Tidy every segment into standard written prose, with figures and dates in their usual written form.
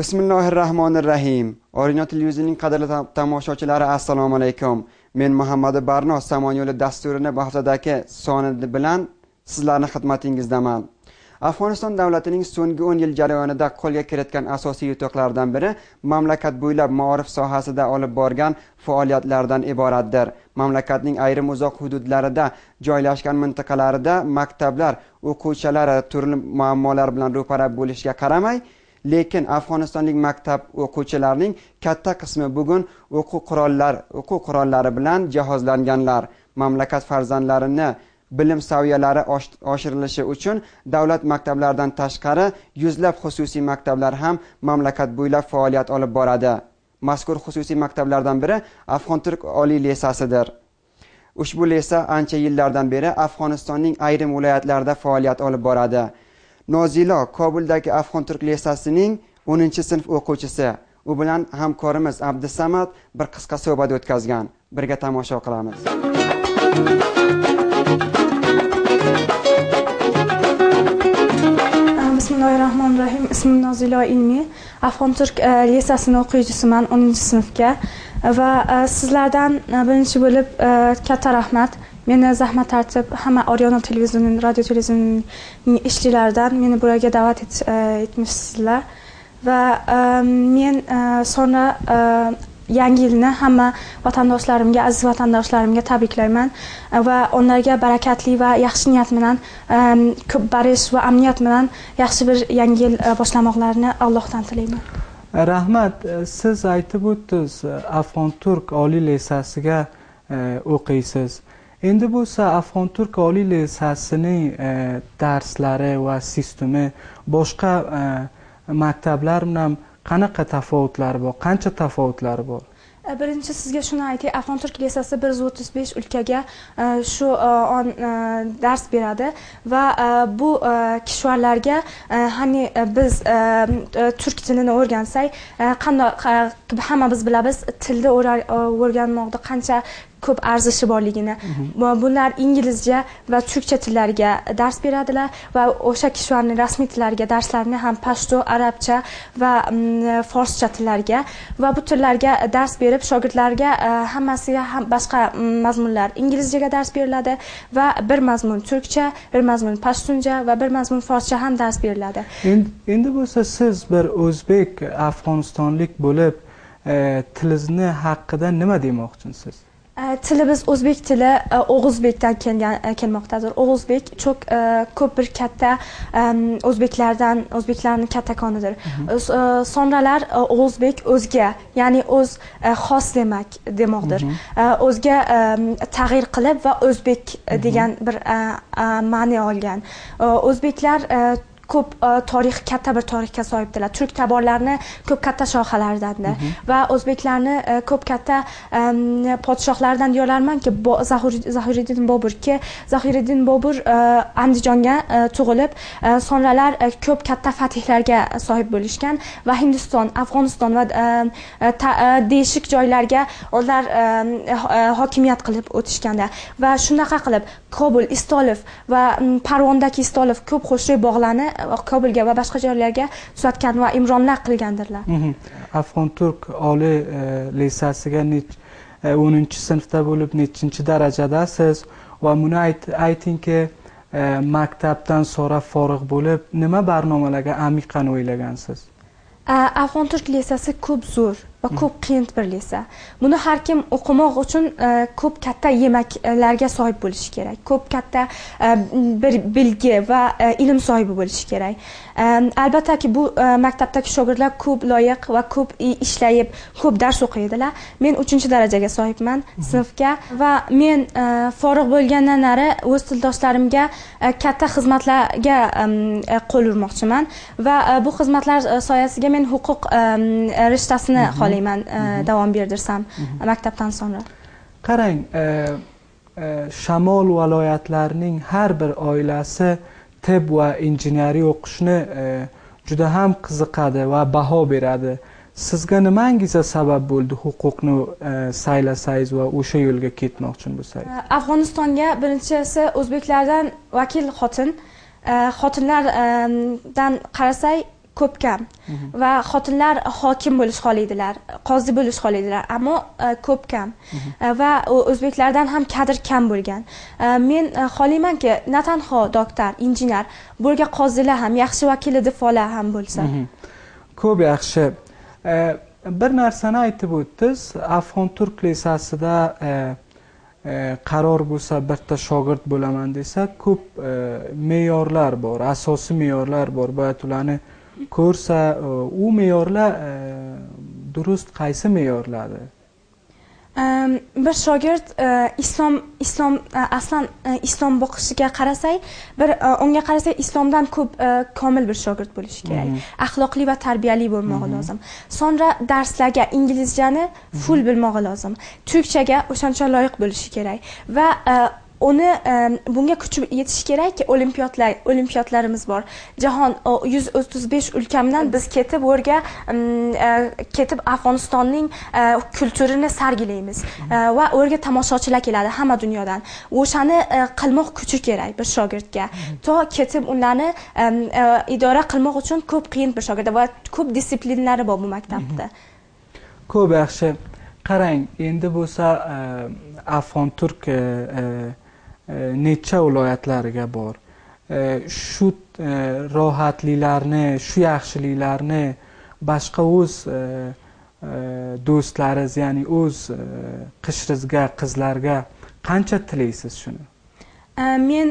Bismillahirrahmanirrahim. Orino televizionining qadrli tomoshabchilari, assalomu alaykum. Men Muhammad Barno Samon yo'li dasturini bu haftadagi soni bilan sizlarning xizmatingizdaman. Afg'oniston davlatining so'nggi 10 yil jarayonida qo'lga kiritgan asosiy yutuqlardan biri mamlakat bo'ylab ma'rif sohasida olib borgan faoliyatlardan iboratdir. Mamlakatning ayrim uzoq hududlarida joylashgan mintaqalarida maktablar o'quvchilari turli muammolar bilan ro'para bo'lishiga qaramay, lekin afg'onistonlik maktab o'quvchilarining katta qismi bugun o'quv qurollari bilan jihozlanganlar. Mamlakat farzandlarini bilim saviyalari oshirilishi uchun davlat maktablaridan tashqari yuzlab xususiy maktablar ham mamlakat bo'ylab faoliyat olib boradi. Mazkur xususiy maktablardan biri Afg'on-Turk oliy lisasidir. Ushbu lisa ancha yillardan beri Afg'onistonning ayrim viloyatlarida faoliyat olib boradi. Nozilo Kobuldagi Afg'on-Turk lisasining 10-sinf o'quvchisi. U bilan hamkorimiz Abdusamad bir qisqa suhbat o'tkazgan. Birga tomosha qilamiz. Bismillahirrahmanirrahim. Ismim Nozilo Ilmiy. Afg'on-Turk lisasining o'quvchisiman 10-sinfga va sizlardan birinchi bo'lib katta rahmat. Meni zahmat tortib hamma Orino televizionining, radio televizionining ishchilaridan meni bu yerga da'vat etmişsizlar va men sonra yangi yilni hamma vatandoshlarimga, aziz vatandoshlarimga tabriklayman va onlarga barakatli va yaxshi niyat bilan, ko'p barish va amniyat bilan yaxshi bir yangi yil boshlamoqlarini Allohdan tilayman. Rahmat, siz aytib o'tdingiz, Afg'on-Turk oliy lisasiga o'qiysiz. Endi bo'lsa Afg'on-Turk oliy lisasining darslari va sistemi boshqa maktablar bilan qanaqa tafovutlari bor, qancha tafovutlari bor? Birinchi sizga shuni aytay, Afg'on-Turk lisasi 135 o'lkaga shu on dars beradi va bu kishvarlarga hani biz turk tilini o'rgansak, qanday hamma biz bilamiz, tilni o'rganmoqda qancha ko'p arzishi borligini. Bular inglizcha va turkcha tillarga dars beradilar va o'sha kishvarning rasmiy tillariga darslarni ham pashto, arabcha va forscha tillarga va bu tillarga dars berib shogirdlarga hammasiga ham boshqa mazmunlar inglizchaga dars beriladi va bir mazmun turkcha, bir mazmun pashtuncha va bir mazmun forscha ham dars beriladi. Endi bo'lsa siz bir o'zbek Afg'onistonlik bo'lib tilingizni haqida nima demoqchisiz? Tilimiz o'zbek tili O'g'uzbekdan kelmoqdadir. O'g'uzbek çok ko'p bir katta o'zbeklarning katta konidir. Sonralar O'g'uzbek o'zga, ya'ni o'z xos demoqdir. O'zga tag'yir qilib va o'zbek degan bir ma'no olgan. O'zbeklar ko'p katta bir tarixga sahipdilar. Turk taborlarini ko'p katta shoxalaridandir va o'zbeklarni ko'p katta podshohlardan diyorlarmanki, Zahiriddin Bobur Andijonga tug'ilib, sonralar ko'p katta fatihlarga sahib bo'lishgan va Hindiston, Afg'oniston va değişik joylarga ular hokimiyat qilib o'tishganda va shunaqa qilib Kobul, Istolov va Parvondagi Istolov ko'p qo'shni bog'larni Kobulga va boshqa joylarga tuzatgan va imronlar qilgandirlar. Afg'on-Turk oliy lisasiga 10-sinfda bo'lib nechinchi darajadasiz va buni aytingki, maktabdan sonra forig' bo'lib nima barnomalarga amiqan o'ylagansiz? Afg'on-Turk lisasi ko'p zo'r va ko'p qiyin bir lisa. Buni har kim o'qimoq uchun ko'p katta yemaklarga sahib bo'lishi kerak. Ko'p katta bir bilgi va ilm sohibi bo'lishi kerak. Albattaki bu maktabdagi shogirdlar ko'p loyiq va ko'p ishlayib, ko'p dars o'qiydilar. Men 3-darajaga sahibman sinfga va men forig' bo'lgandan nari o'z tildoshlarimga katta xizmatlarga qo'l urmoqchiman va bu xizmatlar soyasiga men huquq rishtasini davom berdirsam maktabdan sonra. Qarang, Shamol viloyatlarining har bir oilasi tibb va injineriya o'qishni juda ham qiziqadi va baho beradi. Sizga nimangiz sabab bo'ldi huquqni saylasangiz va o'sha yo'lga ketmoqchi bo'lsangiz? Afg'onistonga birinchisi o'zbeklardan vakil xotinlardan qarasak ko'p kam va xotinlar hokim bo'lish xohlaydilar, qozi bo'lish xohlaydilar, ammo ko'p kam va o'zbeklardan ham kadr kam bo'lgan. Men xohlaymanki, na tanho doktor, injener, bo'lgan qozilar ham, yaxshi vakili difolar ham bo'lsa. Ko'p yaxshi. Bir narsani aytib o'tdingiz, Afg'on turk lisasida qaror bo'lsa bitta shogird bo'laman desa, ko'p me'yorlar bor, asosiy me'yorlar bor. Boyat ularni ko'rsa, u me'yorlar durust qaysi me'yorlardir? Bir shogird aslan islom boqishiga qarasak, unga qarasak islomdan ko'p komil bir shogird bo'lishi kerak. Axloqli va tarbiyali bo'lmog'i lozim. Sonra darslarga inglizchani full bilmog'i lozim. Turkchaga o'shancha loyiq bo'lishi kerak va uni bunga kuch yetishi kerakki, olimpiyatlarimiz bor. Jahon 135 o'lkamdan biz ketib Afg'onistonning kulturini sargilaymiz va o'rga tomoshachilar keladi hamma dunyodan. O'shani qilmoq kuchi kerak bir shogirdga. To ketib ularni idora qilmoq uchun ko'p qiyin bir shogird va ko'p disiplinlari bor bu maktabda. Ko'p yaxshi. Qarang, endi bo'lsa Afg'on turk necha viloyatlariga bor. Shu rohatliklarni, shu yaxshiliklarni boshqa o'z do'stlaringiz, ya'ni o'z qishrizga, qizlarga qancha tilaysiz shuni? Men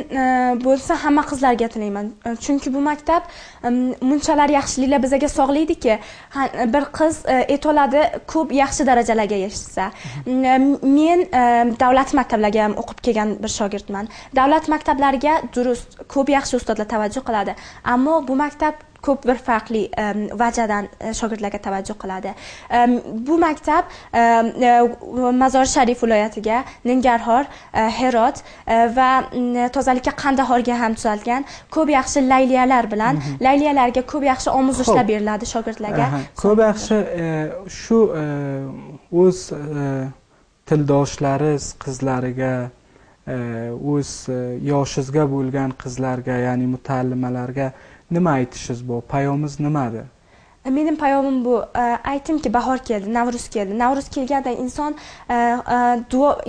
bo'lsa hamma qizlarga tilayman. Chunki bu maktab munchalar yaxshiliklar bizga sog'laydiki, bir qiz etoladi ko'p yaxshi darajalarga yetsa. Men davlat maktablarga ham o'qib kelgan bir shogirdman. Davlat maktablariga durust ko'p yaxshi ustozlar tavajjuh qiladi, ammo bu maktab ko'p bir farqli vajadan shogirdlarga tavajjuh qiladi. Bu maktab Mazar Sharif viloyatiga, Nangarhor, Herot va tozalikka Qandahorga ham tuzalgan. Ko'p yaxshi layliyalar bilan, layliyalarga ko'p yaxshi omuzishlar beriladi shogirdlarga. Ko'p yaxshi. Shu o'z tildoshlaringiz qizlariga, o'z yoshingizga bo'lgan qizlarga, ya'ni mutallimalarga nima aytishingiz bu? Payomingiz nimadir? Mening payomim bu, aytimki, bahor keldi, Navruz keldi. Navruz kelganda inson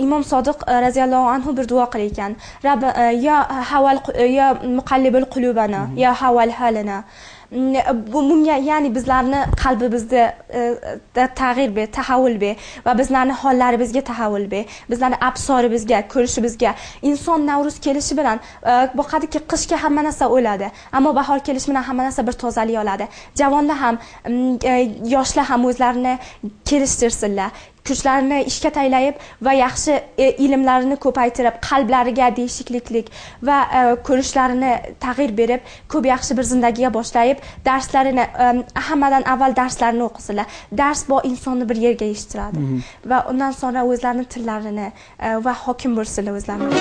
Imom Sodiq raziyallohu anhu bir duo qilar ekan. Rabbi ya muqallibul qulubana, ya haval halana. Bunga ya'ni bizlarni qalbimizda tag'yir ber, tahavvul ber va bizlarni hollarimizga tahavvul ber, bizlarni absorimizga, ko'rishimizga. Inson Navruz kelishi bilan boqadiki, qishga hamma narsa o'ladi, ammo bahor kelishi bilan hamma narsa bir tozalik oladi. Javonlar ham, yoshlar ham o'zlarini kelishtirsinlar. Kuchlarini ishga taylayib va yaxshi ilmlarini ko'paytirib, qalblariga değişiklik va ko'rishlarini tag'yir berib, ko'p yaxshi bir zindagiga boshlayib, darslarini hammadan avval darslarini o'qisinlar. Dars bu insonni bir yerga yeshtiradi va undan sonra o'zlarining tillarini va hokim bo'lsinlar o'zlarining.